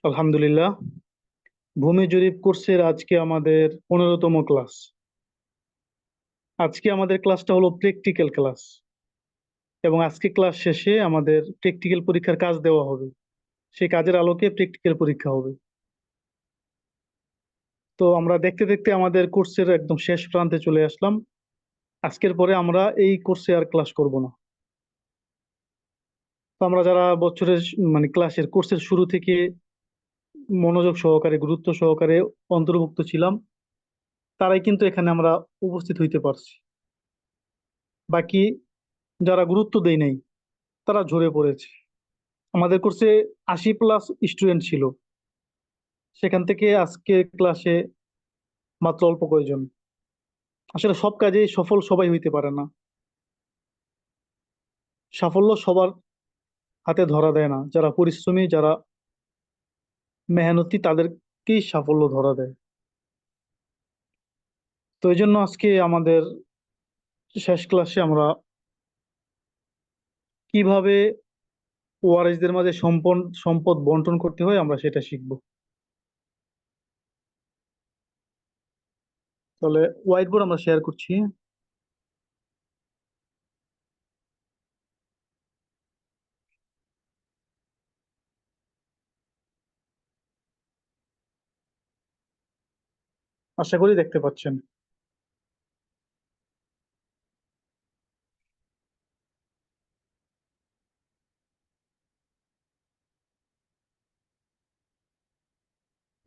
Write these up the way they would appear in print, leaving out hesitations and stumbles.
আলহামদুলিল্লাহ। ভূমি জরিপ কোর্সের আজকে আমাদের 15তম ক্লাস। আজকে আমাদের ক্লাসটা হলো প্র্যাকটিক্যাল ক্লাস, এবং আজকে ক্লাস শেষে আমাদের প্র্যাকটিক্যাল পরীক্ষার কাজ দেওয়া হবে। সেই কাজের আলোকে প্র্যাকটিক্যাল পরীক্ষা হবে। তো আমরা দেখতে দেখতে আমাদের কোর্সের একদম শেষ প্রান্তে চলে আসলাম। আজকের পরে আমরা এই কোর্সে আর ক্লাস করব না। তো আমরা যারা বছরের মানে ক্লাসের কোর্সের শুরু থেকে মনোযোগ সহকারে, গুরুত্ব সহকারে অন্তর্ভুক্ত ছিলাম, তারাই কিন্তু এখানে আমরা উপস্থিত হইতে পারছি। বাকি যারা গুরুত্ব দেয় নাই, তারা ঝরে পড়েছে। আমাদের কোর্সে 80+ স্টুডেন্ট ছিল, সেখান থেকে আজকে ক্লাসে মাত্র অল্প কয়েকজন। আসলে সব কাজে সফল সবাই হইতে পারে না। সাফল্য সবার হাতে ধরা দেয় না। যারা পরিশ্রমী, যারা মেহনতি, তাদেরকেই সাফল্য ধরা দেয়। তো এই জন্য আজকে আমাদের শেষ ক্লাসে আমরা কিভাবে ওয়ারিসদের মাঝে সম্পদ সম্পদ বন্টন করতে হয় আমরা সেটা শিখব। তাহলে হোয়াইট বোর্ড আমরা শেয়ার করছি। আশা করি দেখতে পাচ্ছেন।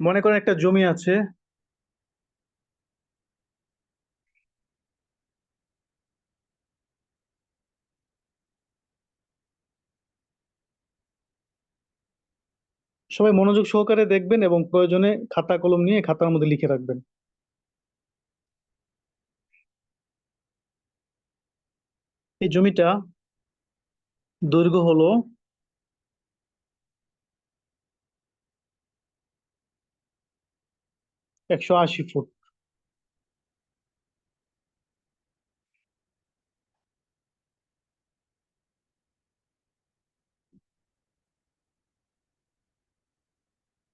মনে করেন একটা জমি আছে। সবাই মনোযোগ সহকারে দেখবেন এবং প্রয়োজনে খাতা কলম নিয়ে খাতার মধ্যে লিখে রাখবেন। এই জমিটা দৈর্ঘ্য হলো 180 ফুট।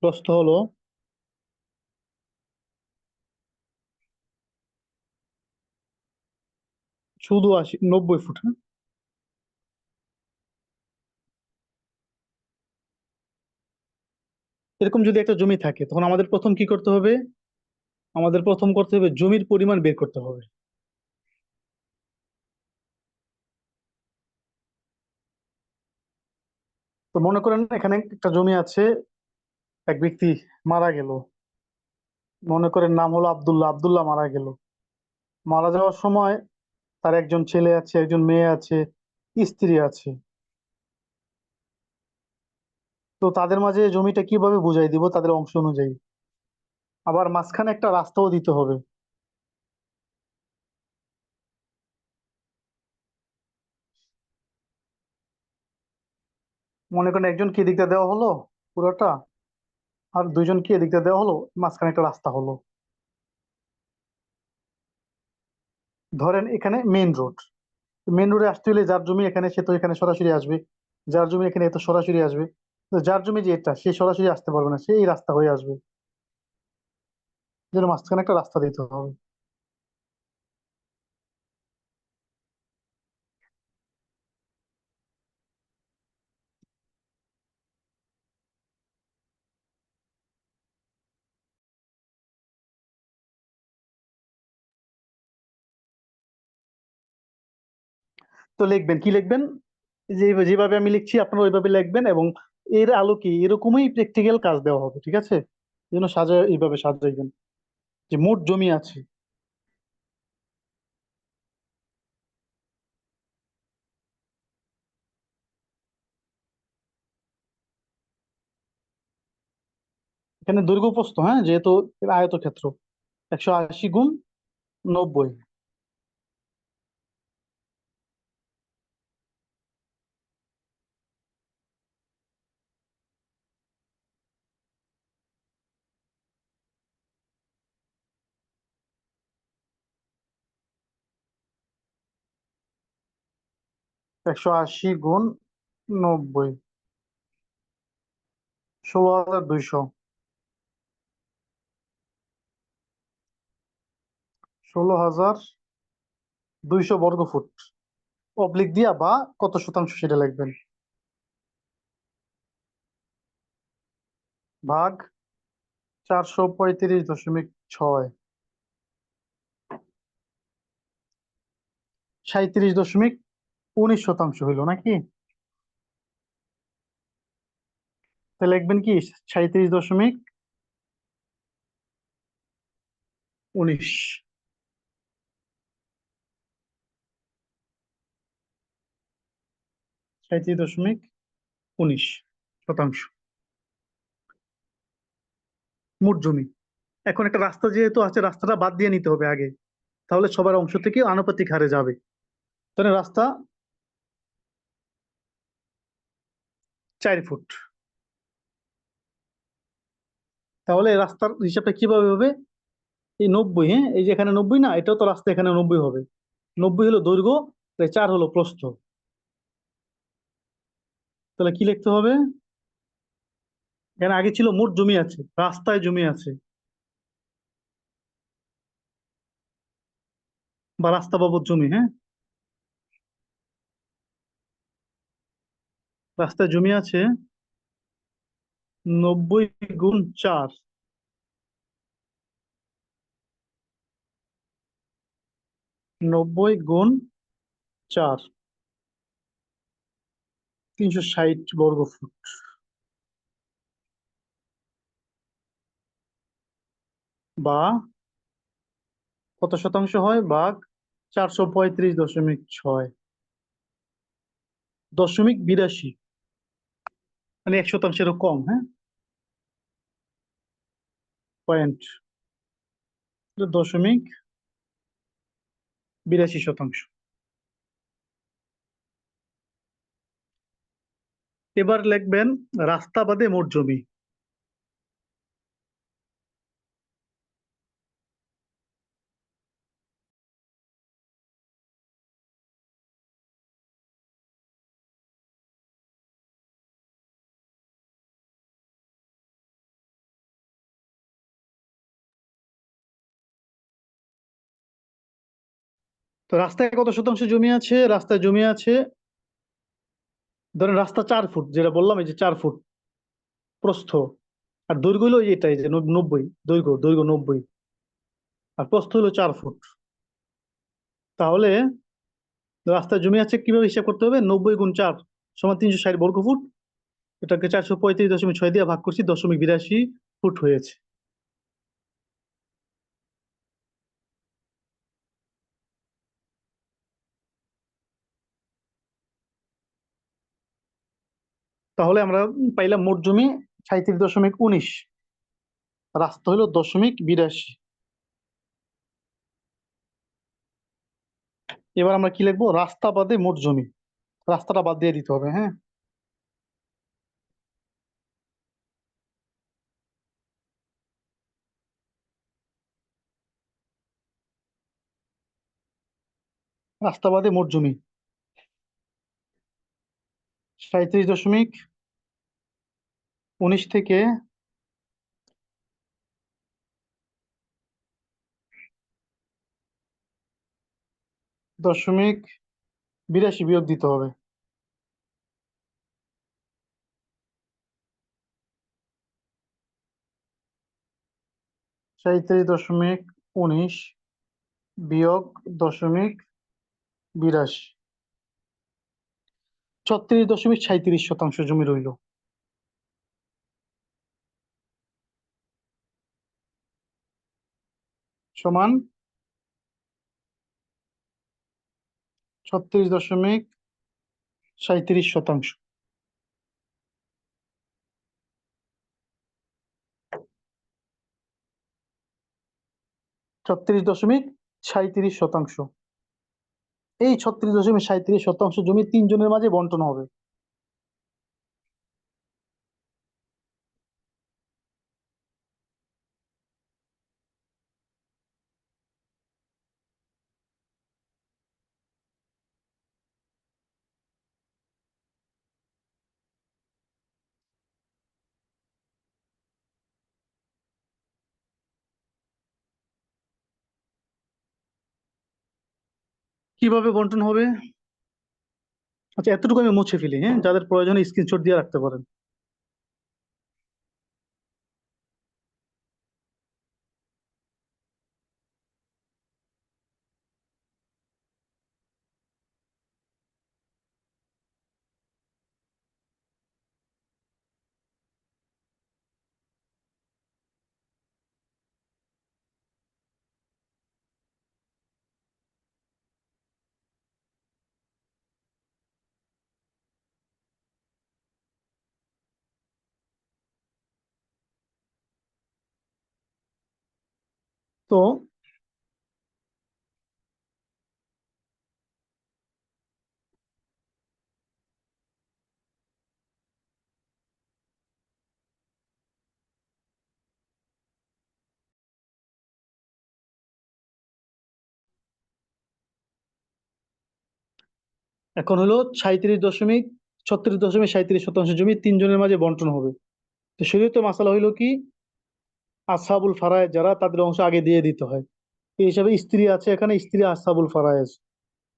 প্রস্থ হলো 90 ফুট। হ্যাঁ? এরকম যদি একটা জমি থাকে, তখন আমাদের প্রথম কি করতে হবে? আমাদের প্রথম করতে হবে জমির পরিমাণ বের করতে হবে। তো মনে করেন এখানে একটা জমি আছে, এক ব্যক্তি মারা গেল। মনে করেন নাম হলো আব্দুল্লাহ। আব্দুল্লাহ মারা গেল। মারা যাওয়ার সময় তার একজন ছেলে আছে, একজন মেয়ে আছে, স্ত্রী আছে। তো তাদের মাঝে জমিটা কিভাবে বুঝাই দিব তাদের অংশ অনুযায়ী? আবার মাঝখানে একটা রাস্তাও দিতে হবে। মনে করেন একজনকে এদিকটা দেওয়া হলো পুরোটা, আর দুইজনকে এদিকটা দেওয়া হলো, মাঝখানে একটা রাস্তা হলো। ধরেন এখানে মেইন রোড। মেইন রোডে আসতে হলে যার জমি এখানে, সে তো এখানে সরাসরি আসবে। যার জমি এখানে, এ তো সরাসরি আসবে। তো যার জমি যে এটা, সে সরাসরি আসতে পারবে না, সে এই রাস্তা হয়ে আসবে। যেন মাঝখানে একটা রাস্তা দিতে হবে। তো লিখবেন, কি লিখবেন? যে যেভাবে আমি লিখছি আপনারা ওইভাবে লিখবেন, এবং এর আলোকে এরকমই প্র্যাকটিক্যাল কাজ দেওয়া হবে, ঠিক আছে? এই জন্য সাজায় এইভাবে সাজাইবেন যে মোট জমি আছে। এখানে দৈর্ঘ্য প্রস্থ, হ্যাঁ, যেহেতু এর আয়তক্ষেত্র 180 × 90। 180 × 90। 16,200। 16,200 বর্গ ফুট। অবলিক দিয়া বা কত শতাংশ সেটা লিখবেন। ভাগ 435.6। 37.19 শতাংশ হইলো নাকি? তাহলে লিখবেন কি 37.19। 37.19 শতাংশ মোট জমি। এখন একটা রাস্তা যেহেতু আছে, রাস্তাটা বাদ দিয়ে নিতে হবে আগে, তাহলে সবার অংশ থেকে আনুপাতিক হারে যাবে। তাহলে রাস্তা 4 ফুট। তাহলে এই রাস্তার হিসাবটা কিভাবে হবে? এই 90, হ্যাঁ, এই যে এখানে 90 না, এটাও তো রাস্তা, এখানে 90 হবে। 90 হলো দৈর্ঘ্য, তাই 4 হলো প্রস্থ। তাহলে কি লিখতে হবে? এখানে আগে ছিল মোট জমি আছে, রাস্তায় জমি আছে, বা রাস্তা বাবদ জমি, হ্যাঁ, রাস্তায় জমি আছে 90 × 4। 90 × 4, 360 বর্গ ফুট। বা কত শতাংশ হয়? ভাগ 435.6, 0.82, মানে 1 শতাংশেরও কম, হ্যাঁ, পয়েন্ট, 0.82 শতাংশ। এবার লিখবেন রাস্তা বাদে মোট জমি। তো রাস্তায় কত শতাংশ জমি আছে? রাস্তায় জমি আছে, ধরেন রাস্তা 4 ফুট, যেটা বললাম, এই যে 4 ফুট প্রস্থ, আর দৈর্ঘ্য হলো এটাই যে 90, দৈর্ঘ্য দৈর্ঘ্য 90, আর প্রস্থ হলো 4 ফুট। তাহলে রাস্তায় জমি আছে কিভাবে হিসাব করতে হবে? 90 × 4 সমান 360 বর্গ ফুট। এটাকে 435.6 দিয়ে ভাগ করছি, 0.82 ফুট হয়েছে। তাহলে আমরা পাইলাম মোট জমি 37.19, রাস্তা হলো 0.82। এবার আমরা কি লিখবো? রাস্তা বাদে মোট জমি, রাস্তাটা বাদ দিয়ে দিতে হবে, হ্যাঁ। রাস্তা বাদে মোট জমি 37.19 থেকে 0.82 বিয়োগ দিতে হবে। 37.19 বিয়োগ 0.82, 36.37 শতাংশ জমি রইল। সমান 36.37 শতাংশ। 36.37 শতাংশ। এই 36.37 শতাংশ জমি 3 জনের মাঝে বন্টন হবে। কিভাবে বন্টন হবে? আচ্ছা, এতটুকু আমি মুছে ফেলি, হ্যাঁ, যাদের প্রয়োজনে স্ক্রিনশট দিয়ে রাখতে পারেন। তো এখন হলো 37.36.37 শতাংশ জমি তিনজনের মাঝে বন্টন হবে। তো শরীয়তে মাসালা হইলো কি, আসহাবুল ফারায়েজ যারা, তাদের অংশ আগে দিয়ে দিতে হয়। এই হিসাবে স্ত্রী আছে, এখানে স্ত্রী আসহাবুল ফারায়েজ,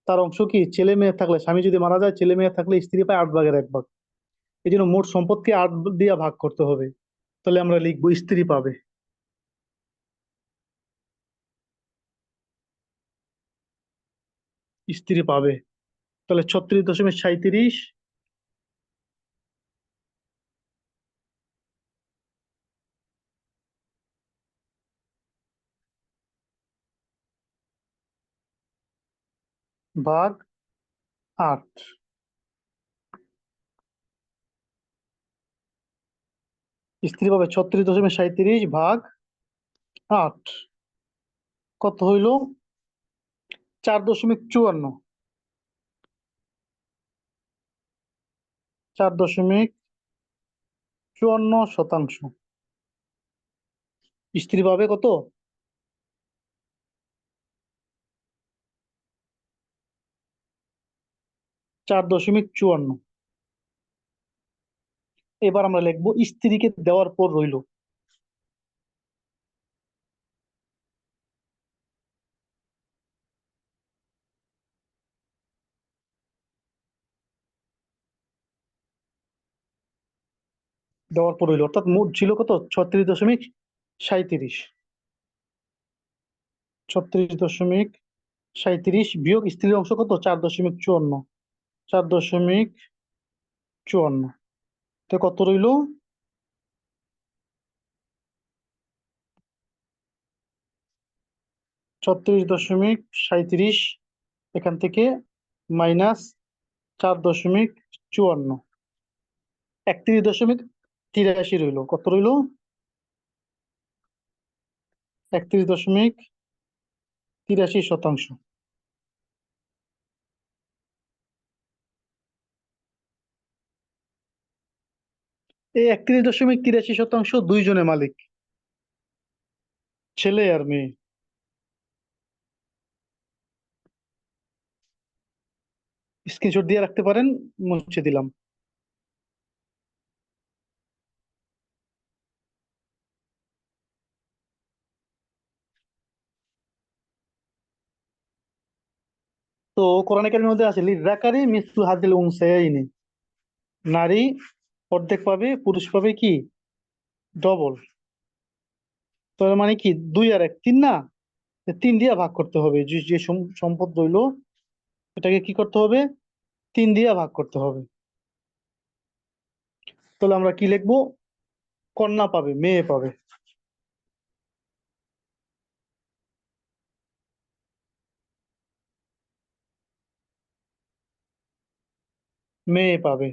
তার অংশ কি, ছেলে মেয়ে থাকলে, স্বামী যদি মারা যায়, ছেলে মেয়ে থাকলে স্ত্রী পায় 8 ভাগের 1 ভাগ। এই জন্য মোট সম্পদকে 8 দিয়ে ভাগ করতে হবে। তাহলে আমরা লিখবো স্ত্রী পাবে। স্ত্রী পাবে। তাহলে 36.37 ভাগ 8। স্ত্রী পাবে 36.37 ভাগ 8। কত হইল? 4.54। 4.54 শতাংশ স্ত্রী পাবে কত? 4.54। এবার আমরা লিখবো স্ত্রীকে দেওয়ার পর রইল। দেওয়ার পর রইল অর্থাৎ মোট ছিল কত, 36.37। 36.37 বিয়োগ স্ত্রীর অংশ কত, 4.54। 4.54, তো কত রইল? 36.37 এখান থেকে মাইনাস 4.54, 31.83 রইল। কত রইল? 31.83 শতাংশ। এই 31.83 শতাংশ দুইজনে মালিক, ছেলে আর মেয়ে। স্ক্রিনশট দিয়ে রাখতে পারেন, মুছে দিলাম। তো কোরআনে কারিমের মধ্যে আছে লিযাকারি মিসলু হাযিল উনসায়াইনি, নারী অর্ধেক পাবে, পুরুষ পাবে কি, ডবল। তার মানে কি, 2 আর 1 3 না, 3 দিয়ে ভাগ করতে হবে। যে যে সম্পদ রইলো, এটাকে কি করতে হবে, 3 দিয়ে ভাগ করতে হবে। তাহলে আমরা কি লিখবো, কন্যা পাবে, মেয়ে পাবে। মেয়ে পাবে।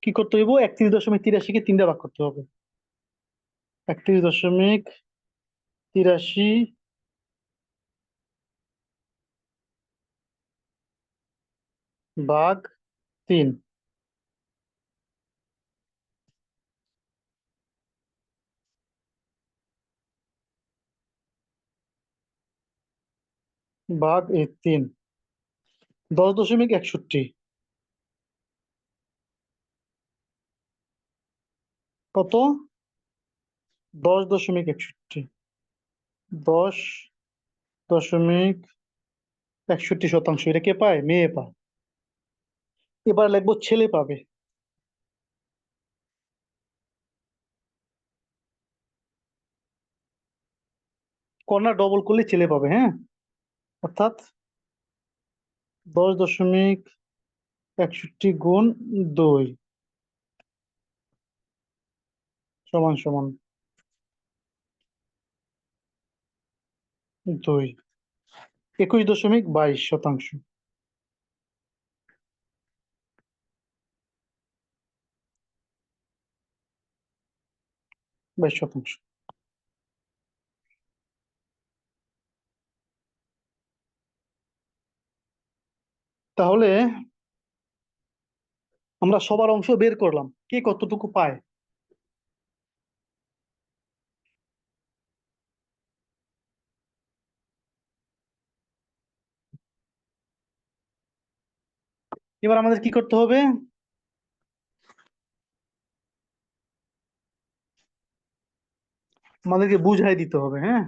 কি করতে হইব, 31.83-কে 3 দিয়ে ভাগ করতে হবে। 31.83 ভাগ 3 ভাগ এই 3, 10.61। কত? 10.61। 10.61 61%। এটা কে পায়? মেয়ে পায়। এবার লিখবো ছেলে পাবে। কর্নার ডবল করলে ছেলে পাবে, হ্যাঁ। অর্থাৎ 10.61 গুণ 2 সমান সমান 2। 21.22%। 22%। তাহলে আমরা সবার অংশ বের করলাম, কে কতটুকু পায়। এবার আমাদের কি করতে হবে? আমাদেরকে বুঝাই দিতে হবে, হ্যাঁ।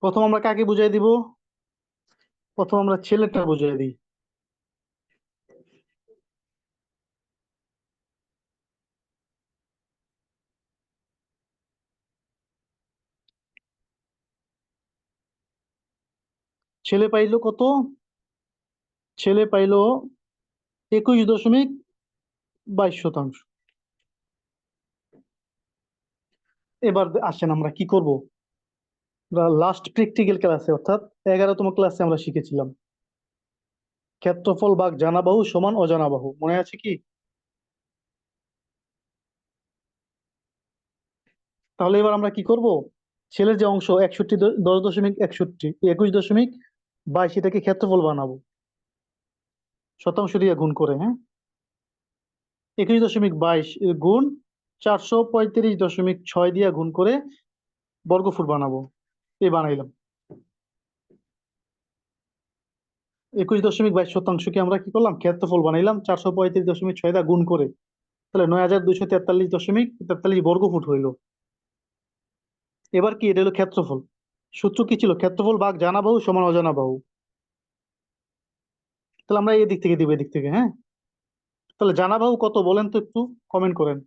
প্রথম আমরা কাকে বুঝাই দিব? প্রথম আমরা ছেলেটা বুঝাই দিই। ছেলে পাইলো কত? ছেলে পাইলো 21.22%। এবার আসেন আমরা কি করব। লাস্ট প্র্যাকটিক্যাল ক্লাসে অর্থাৎ 11তম ক্লাসে আমরা শিখেছিলাম ক্ষেত্রফল ভাগ জানা বাহু সমান অজানা বাহু, মনে আছে কি? তাহলে এবার আমরা কি করব? ছেলের যে অংশ 61, 10.61, 21.22, এটাকে ক্ষেত্রফল বানাবো শতাংশ দিয়ে গুণ করে, হ্যাঁ। 21.22 গুণ 435.6 দিয়ে গুণ করে বর্গফুট বানাবো। এই বানাইলাম। 21.22%কে আমরা কি করলাম? ক্ষেত্রফল বানাইলাম 435.6 দিয়ে গুণ করে। তাহলে 9243.43 বর্গফুট হইলো। এবার কি, এটা হলো ক্ষেত্রফল। সূত্র কি ছিল? ক্ষেত্রফল ভাগ জানা বাহু সমান অজানা বাহু। তাহলে আমরা এই দিক থেকে দিব, এদিক থেকে, হ্যাঁ। তাহলে জানা বাহু কত বলেন তো, একটু কমেন্ট করেন।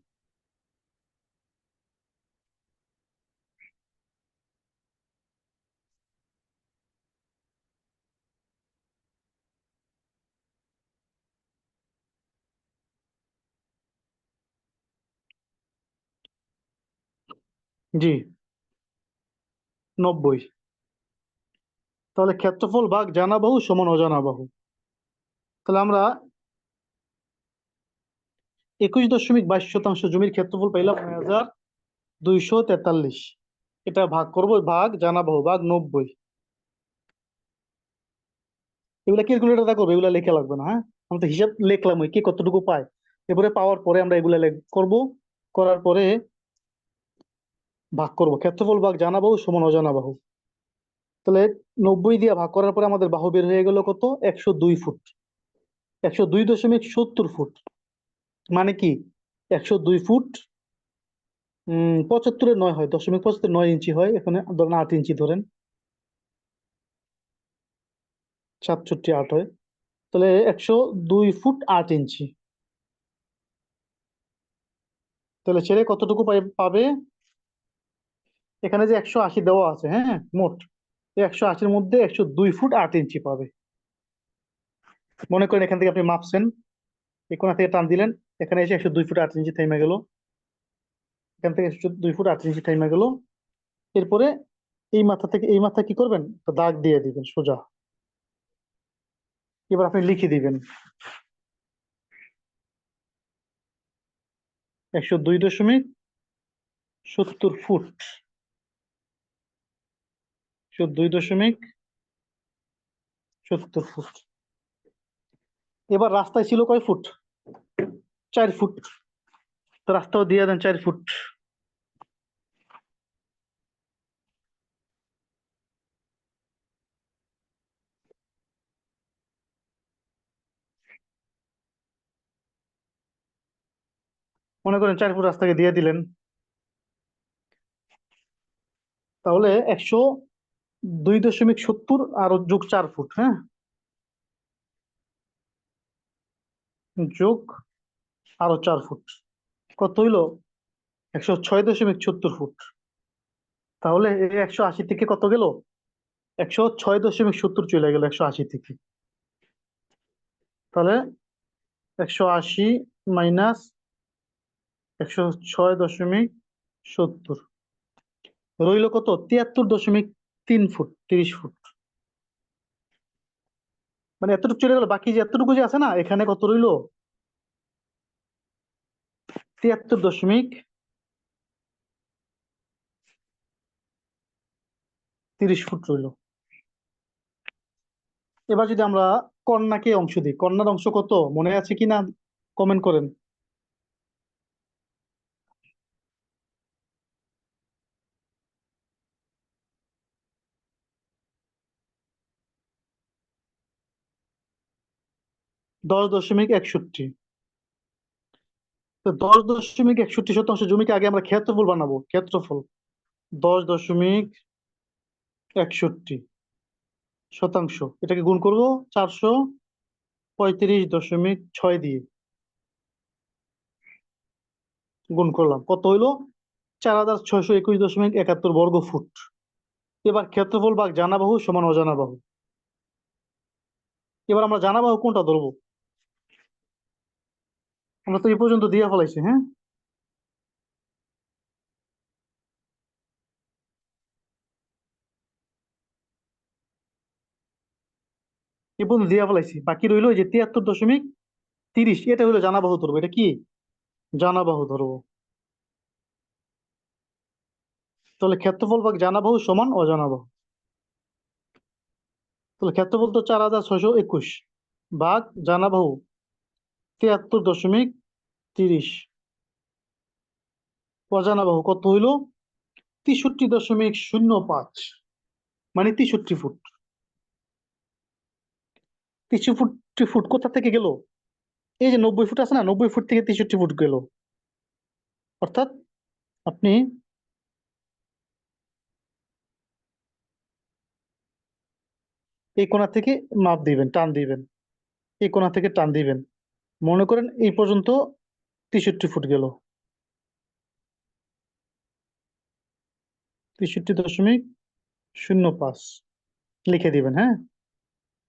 জি, 90। তাহলে ক্ষেত্রফল ভাগ জানা বাহু সমান অজানা বাহু। তাহলে আমরা 21.22 জমির ক্ষেত্রফল পাইলাম 9243। এটা ভাগ করব, ভাগ জানা বাহু ভাগ 90। এগুলা ক্যালকুলেটর করবো, এগুলা লেখা লাগবে না, হ্যাঁ। আমি তো হিসাব লিখলাম, ওই কে কতটুকু পায়। এরপরে পাওয়ার পরে আমরা এগুলা করব। করার পরে ভাগ করব, ক্ষেত্রফল ভাগ জানা বাহু সমান অজানা বাহু। তাহলে 90 দিয়ে ভাগ করার পরে আমাদের বাহু বের হয়ে গেল কত? 102 ফুট। 102.70 ফুট। মানে কি? 102 ফুট 75-এর 9 হয়, 0.75 9 ইঞ্চি হয়, এখানে ধরেন 8 ইঞ্চি ধরেন, 67-8 হয়। তাহলে 102 ফুট 8 ইঞ্চি। তাহলে ছেলে কতটুকু পাবে? এখানে যে 180 দেওয়া আছে, হ্যাঁ, মোট 180-র মধ্যে 102 ফুট 8 ইঞ্চি পাবে। মনে করেন এখান থেকে আপনি মাপছেন, এই কোণা থেকে টান দিলেন, এখানে এসে 102 ফুট 8 ইঞ্চি থেমে গেল। এখান থেকে 102 ফুট 8 ইঞ্চি থেমে গেল। এরপরে এই মাথা থেকে এই মাথা কি করবেন? একটা দাগ দিয়ে দিবেন সোজা। এবার আপনি লিখে দিবেন 102.70 ফুট। 102.70 ফুট। এবার রাস্তায় ছিল কয় ফুট? 4 ফুট। তো রাস্তাও দিয়ে দেন 4 ফুট। মনে করেন 4 ফুট রাস্তাকে দিয়ে দিলেন, তাহলে 102.70 আর যোগ 4 ফুট, হ্যাঁ, যোগ আরো 4 ফুট, কত হইলো? 106.70 ফুট। তাহলে এই 180 থেকে কত গেল? 106.70 চলে গেল 180 থেকে। তাহলে 180 মাইনাস 106.70 রইল কত? 73.3 ফুট, 30 ফুট। মানে এতটুকু চলে গেল, বাকি যে এতটুকু যে আছে না, এখানে কত রইল? 73.30 ফুট রইল। এবার যদি আমরা কর্ণাকে অংশ দিই, কর্ণার অংশ কত মনে আছে কিনা কমেন্ট করেন। 10.61। তো 10.61 শতাংশ জমিকে আগে আমরা ক্ষেত্রফল বানাবো, ক্ষেত্রফল। 10.61 শতাংশ, এটাকে গুণ করব 435.6 দিয়ে। গুণ করলাম, কত হইলো? 4621.71 বর্গ ফুট। এবার ক্ষেত্রফল ভাগ জানা বাহু সমান অজানা বাহু। এবার আমরা জানা বাহু কোনটা ধরবো? আমরা তো এই পর্যন্ত দিয়ে ফেলাইছি, হ্যাঁ, এই পর্যন্ত দিয়ে ফেলাইছি, বাকি রইলো এই যে 73.30, এটা হলো জানা বাহু ধরবো। এটা কি? জানা বাহু ধরবো। তাহলে ক্ষেত্রফল ভাগ জানা বাহু সমান অজানা বাহু। তাহলে ক্ষেত্রফল তো 4621 ভাগ জানা বাহু 73.30, অজানা বাহু কত হইলো? 63.05, মানে 63 ফুট। 63 ফুট কোথা থেকে গেল? এই যে 90 ফুট আছে না, 90 ফুট থেকে 63 ফুট গেল। অর্থাৎ আপনি এই কোণা থেকে মাপ দিবেন, টান দিবেন, এই কোণা থেকে টান দিবেন। মনে করেন এই পর্যন্ত 63 ফুট গেল, 63.05 লিখে দিবেন, হ্যাঁ,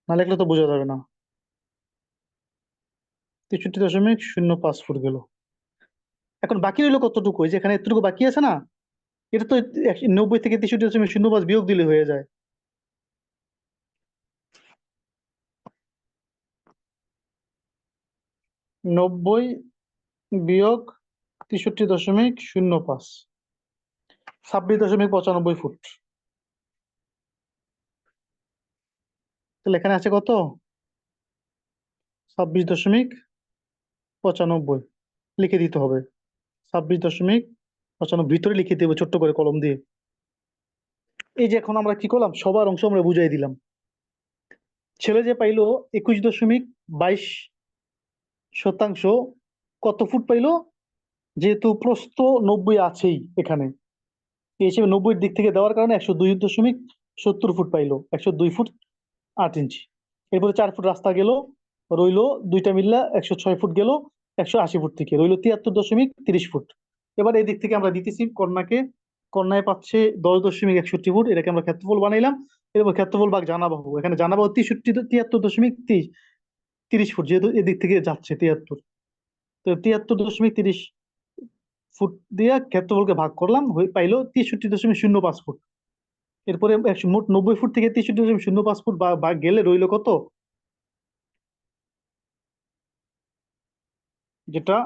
না লিখলে তো বোঝা যাবে না। 63.05 ফুট গেল। এখন বাকি রইলো কতটুকু? এই যে এখানে এতটুকু বাকি আছে না, এটা তো 90 থেকে 63.05 বিয়োগ দিলে হয়ে যায়। 90 বিয়োগ 63.05, 26.95 ফুট। তাহলে এখানে আছে কত? 26.95 লিখে দিতে হবে। 26.95 ভিতরে লিখে দেবো ছোট্ট করে কলম দিয়ে। এই যে এখন আমরা কি করলাম, সবার অংশ আমরা বুঝাই দিলাম। ছেলে যে পাইলো 21.22 শতাংশ, কত ফুট পাইলো? যেহেতু প্রস্থ 90 আছেই এখানে, এই হিসেবে 90 দিক থেকে দেওয়ার কারণে 102.70 ফুট পাইলো, 102 ফুট 8 ইঞ্চি। এরপরে 4 ফুট রাস্তা গেল, রইলো দুইটা মিললা 106 ফুট গেল। 180 ফুট থেকে রইলো 73.30 ফুট। এবার এই দিক থেকে আমরা দিতেছি কন্যাকে, কন্যায় পাচ্ছে 10.61 ফুট, এটাকে আমরা ক্ষেত্রফল বানাইলাম। এরপর ক্ষেত্রফল ভাগ জানা বাহু, এখানে জানা বাহু 73.30 ফুট, যেহেতু এদিক থেকে যাচ্ছে 73, তো 73.30 ফুট দিয়ে ক্ষেত্রফলকে ভাগ করলাম, পাইলো 63.05 ফুট। এরপরে মোট 90 ফুট থেকে 63.05 ফুট ভাগ গেলে রইলো কত? যেটা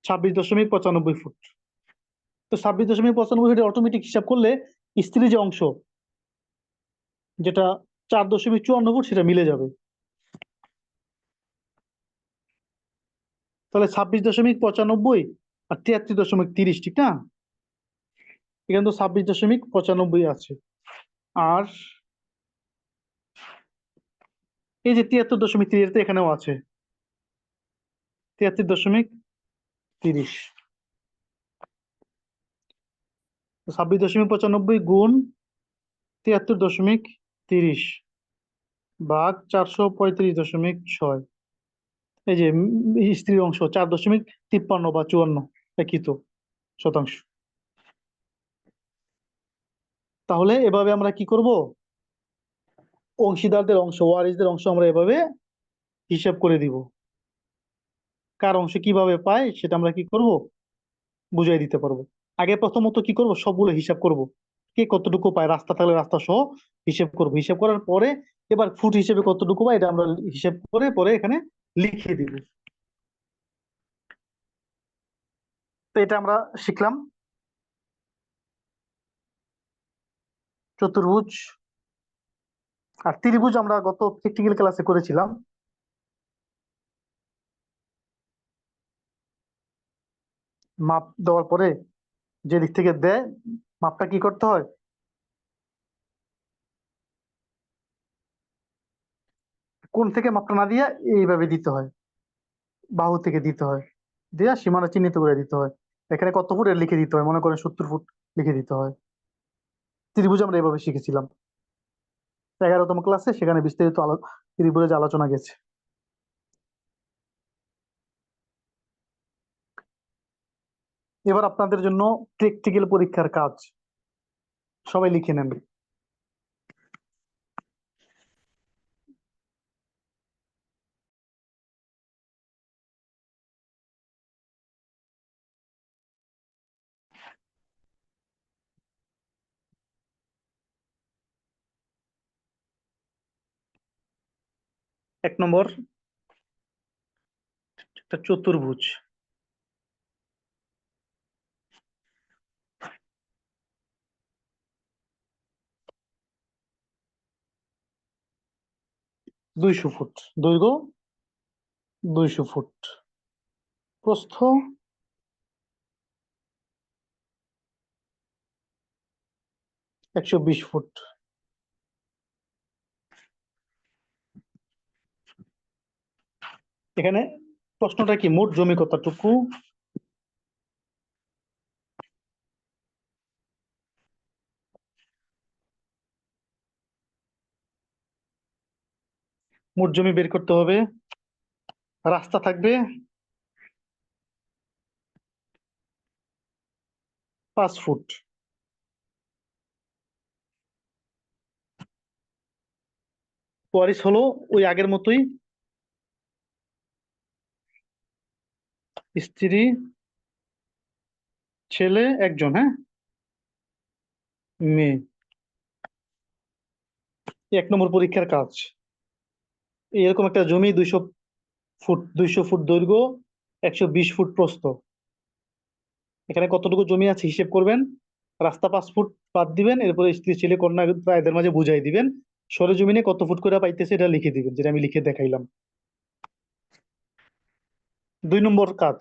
26.95 ফুট। তো 26.95 ফুট অটোমেটিক হিসাব করলে স্ত্রী যে অংশ, যেটা 4.54 ফুট, সেটা মিলে যাবে। তাহলে 26.95 আর 73.30, ঠিক না? এখানে তো 26.95 আছে। আর এই যে 73.30, তো এখানেও আছে 73.30। 26.95 গুণ 73.30 ভাগ 435.6। এই যে স্ত্রীর অংশ 4.53 বা 54, একই তো শতাংশ। তাহলে এভাবে আমরা কি করব, অংশীদারদের অংশ, ওয়ারিসদের অংশ আমরা এভাবে হিসাব করে দিব। কার অংশ কিভাবে পায় সেটা আমরা কি করব, বুঝাই দিতে পারবো। আগে প্রথমত কি করব, সবগুলো হিসাব করব, কে কতটুকু পায়, রাস্তা থাকলে রাস্তা সহ হিসাব করব। হিসাব করার পরে এবার ফুট হিসেবে কতটুকু পায় এটা আমরা হিসাব করে পরে এখানে লিখে দিব। তো এটা আমরা শিখলাম। চতুর্ভুজ আর ত্রিভুজ আমরা গত প্র্যাকটিক্যাল ক্লাসে করেছিলাম। মাপ দেওয়ার পরে যে দিক থেকে দেয় মাপটা কি করতে হয়, কোন থেকে মাপটা না দিয়ে এইভাবে দিতে হয়, বাহু থেকে দিতে হয়, দিয়ে সীমানা চিহ্নিত করে দিতে হয়। এখানে কত ফুট এর লিখে দিতে হয়, মনে করেন 70 ফুট লিখে দিতে হয়। ত্রিভুজ আমরা এভাবে শিখেছিলাম 11তম ক্লাসে, সেখানে বিস্তারিত ত্রিভুজের আলোচনা গেছে। এবার আপনাদের জন্য প্র্যাকটিক্যাল পরীক্ষার কাজ, সবাই লিখে নেন। 1 নম্বর, একটা চতুর্ভুজ। দুইশো ফুট দৈর্ঘ্য, 200 ফুট প্রস্থ, 120 ফুট। এখানে প্রশ্নটা কি, মোট জমি কতটুকু? মোট জমি বের করতে হবে। রাস্তা থাকবে 5 ফুট। ওয়ারিশ হলো ওই আগের মতোই, স্ত্রী, ছেলে একজন, হ্যাঁ, মেয়ে। 1 নম্বর পরীক্ষার কাজ, এরকম একটা জমি 200 ফুট, 200 ফুট দৈর্ঘ্য, 120 ফুট প্রস্থ। এখানে কতটুকু জমি আছে হিসেব করবেন, রাস্তা 5 ফুট বাদ দিবেন, এরপরে স্ত্রী ছেলে কন্যা এদের মাঝে বুঝাই দিবেন, সরেজমিনে কত ফুট করে পাইতেছে এটা লিখে দিবেন, যেটা আমি লিখে দেখাইলাম। 2 নম্বর কাজ,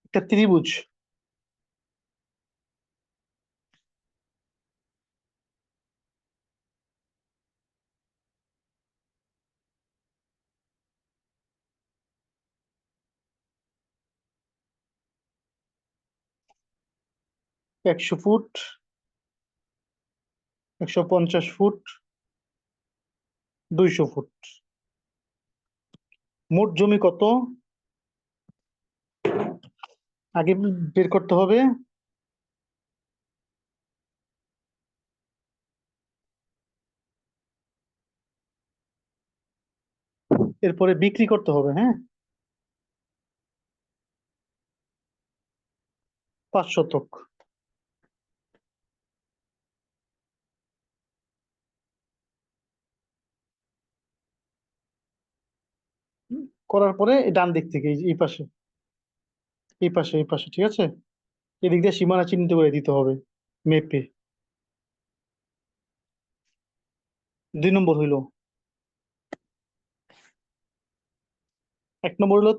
একটা ত্রিভুজ। একশো ফুট, 150 ফুট, 200 ফুট। মোট জমি কত আগে বের করতে হবে। এরপরে বিক্রি করতে হবে, হ্যাঁ, 5 শতক। করার পরে এই ডান দিক থেকে এই পাশে, এই পাশে, এই পাশে, ঠিক আছে। এদিক দিয়ে সীমানা চিহ্নিত করে দিতে হবে মেপে। 2 নম্বর হইলো, 1 নম্বর হলো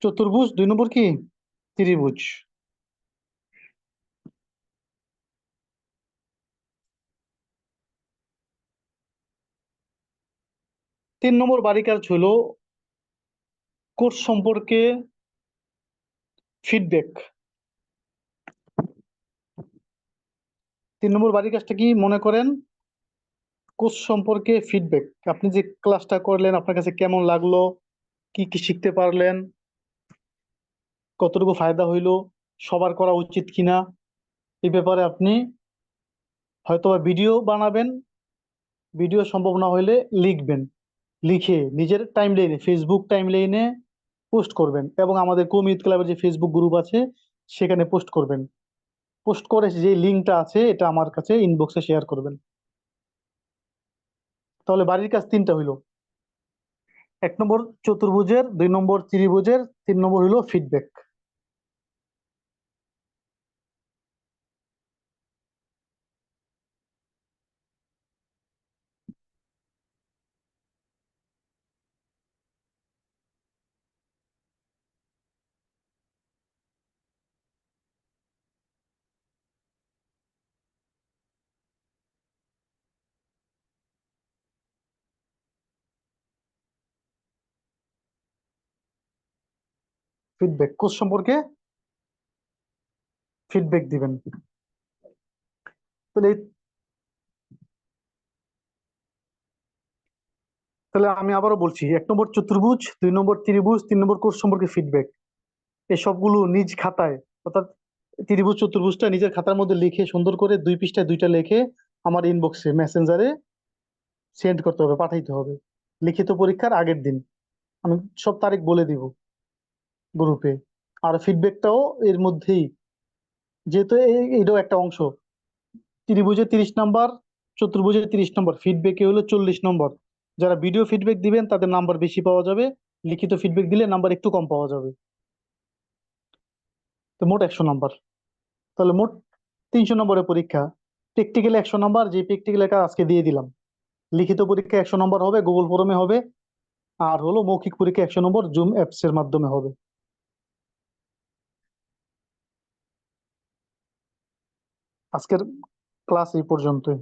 চতুর্ভুজ, 2 নম্বর কি ত্রিভুজ। 3 নম্বর বাড়ি কাজ হলো কোর্স সম্পর্কে ফিডব্যাক। 3 নম্বর বাড়ির কাজটা কি মনে করেন, কোর্স সম্পর্কে ফিডব্যাক। আপনি যে ক্লাসটা করলেন আপনার কাছে কেমন লাগলো, কি কি শিখতে পারলেন, কতটুকু ফায়দা হইলো, সবার করা উচিত কিনা, এই ব্যাপারে আপনি হয়তোবা ভিডিও বানাবেন, ভিডিও সম্ভব না হইলে লিখবেন, লিখে নিজের টাইম লাইনে, ফেসবুক টাইম লাইনে পোস্ট করবেন, এবং আমাদের কমিউনিটি ক্লাবের যে ফেসবুক গ্রুপ আছে সেখানে পোস্ট করবেন। পোস্ট করে যে লিঙ্কটা আছে এটা আমার কাছে ইনবক্সে শেয়ার করবেন। তাহলে বাড়ির কাজ 3টা হইলো, 1 নম্বর চতুর্ভুজের, 2 নম্বর ত্রিভুজের, 3 নম্বর হইলো ফিডব্যাক। ফিডব্যাক, কোর্স সম্পর্কে ফিডব্যাক দিবেন। তাহলে তাহলে আমি আবারও বলছি, 1 নম্বর চতুর্ভুজ, 2 নম্বর ত্রিভুজ, 3 নম্বর কোর্স সম্পর্কে ফিডব্যাক। এই সবগুলো নিজ খাতায়, অর্থাৎ ত্রিভুজ চতুর্ভুজটা নিজের খাতার মধ্যে লিখে সুন্দর করে 2 পৃষ্ঠায় 2টা লিখে আমার ইনবক্সে মেসেঞ্জারে সেন্ড করতে হবে, পাঠাইতে হবে লিখিত পরীক্ষার আগের দিন। আমি সব তারিখ বলে দিব গ্রুপে। আর ফিডব্যাকটাও এর মধ্যেই, যেহেতু এইটাও একটা অংশ। ত্রিভুজে 30 নম্বর, চতুর্ভুজে 30 নম্বর, ফিডব্যাকে হলো 40 নম্বর। যারা ভিডিও ফিডব্যাক দিবেন তাদের নাম্বার বেশি পাওয়া যাবে, লিখিত ফিডব্যাক দিলে নাম্বার একটু কম পাওয়া যাবে। তো মোট 100 নম্বর। তাহলে মোট 300 নম্বরের পরীক্ষা। প্র্যাকটিক্যালে 100 নম্বর, যে প্র্যাকটিক্যালের কাজ আজকে দিয়ে দিলাম। লিখিত পরীক্ষা 100 নম্বর হবে, গুগল ফর্মে হবে। আর হলো মৌখিক পরীক্ষা 100 নম্বর, জুম অ্যাপস এর মাধ্যমে হবে। আজকের ক্লাস এই পর্যন্তই।